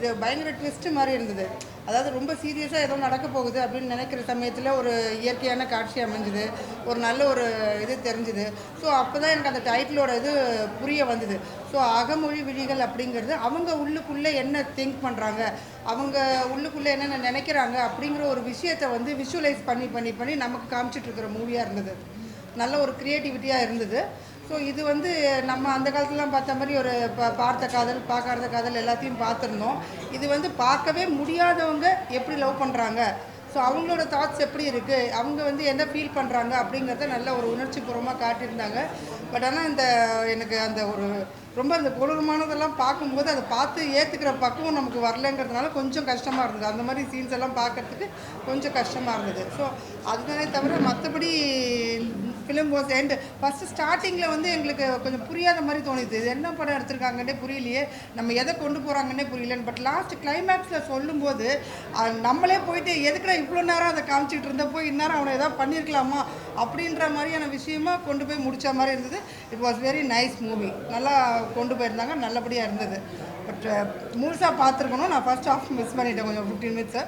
இது பயங்கர ட்விஸ்ட் மாதிரி இருந்தது. அதாவது ரொம்ப சீரியஸாக ஏதோ நடக்க போகுது அப்படின்னு நினைக்கிற சமயத்தில் ஒரு இயற்கையான காட்சி அமைஞ்சுது, ஒரு நல்ல ஒரு இது தெரிஞ்சுது. ஸோ அப்போ தான் எனக்கு அந்த டைட்டிலோட இது புரிய வந்தது. ஸோ அகமொழி விழிகள் அப்படிங்கிறது அவங்க உள்ளுக்குள்ளே என்ன திங்க் பண்ணுறாங்க, அவங்க உள்ளுக்குள்ளே என்னென்ன நினைக்கிறாங்க அப்படிங்கிற ஒரு விஷயத்தை வந்து விஷுவலைஸ் பண்ணி பண்ணி பண்ணி நமக்கு காமிச்சிட்ருக்கிற மூவியாக இருந்தது. நல்ல ஒரு க்ரியேட்டிவிட்டியாக இருந்தது. ஸோ இது வந்து நம்ம அந்த காலத்துலலாம் பார்த்த மாதிரி ஒரு பார்த்த காதல் பார்க்காத காதல் எல்லாத்தையும் பார்த்துருந்தோம். இது வந்து பார்க்கவே முடியாதவங்க எப்படி லவ் பண்ணுறாங்க, ஸோ அவங்களோட தாட்ஸ் எப்படி இருக்குது, அவங்க வந்து என்ன ஃபீல் பண்ணுறாங்க அப்படிங்கிறத நல்ல ஒரு உணர்ச்சிபூர்வமாக காட்டியிருந்தாங்க. பட் ஆனால் இந்த எனக்கு அந்த ஒரு ரொம்ப அந்த கொடூரமானதெல்லாம் பார்க்கும்போது அதை பார்த்து ஏற்றுக்கிற பக்குவம் நமக்கு வரலைங்கிறதுனால கொஞ்சம் கஷ்டமாக இருந்தது. அந்த மாதிரி சீன்ஸ் எல்லாம் பார்க்குறதுக்கு கொஞ்சம் கஷ்டமாக இருந்தது. ஸோ அதுதானே தவிர மற்றபடி ஃபிலிம் வாஸ் எண்ட். ஃபஸ்ட்டு ஸ்டார்டிங்கில் வந்து எங்களுக்கு கொஞ்சம் புரியாத மாதிரி தோணுது. இது என்ன படம் எடுத்திருக்காங்கன்னே புரியலையே, நம்ம எதை கொண்டு போகிறாங்கன்னே புரியலன்னு. பட் லாஸ்ட் கிளைமேக்ஸில் சொல்லும்போது நம்மளே போயிட்டு எதுக்குடா இவ்வளோ நேரம் அதை காமிச்சிட்டு இருந்தப்போ இந்நேரம் அவனை எதாவது பண்ணியிருக்கலாமா அப்படின்ற மாதிரியான விஷயமா கொண்டு போய் முடித்த மாதிரி இருந்தது. It was very nice movie. நல்லா கொண்டு போயிருந்தாங்க, நல்லபடியாக இருந்தது. பட் முழுசாக பார்த்துருக்கணும். நான் ஃபர்ஸ்ட் ஹாஃப் மிஸ் பண்ணிட்டேன் கொஞ்சம் 15 மினிட்ஸை.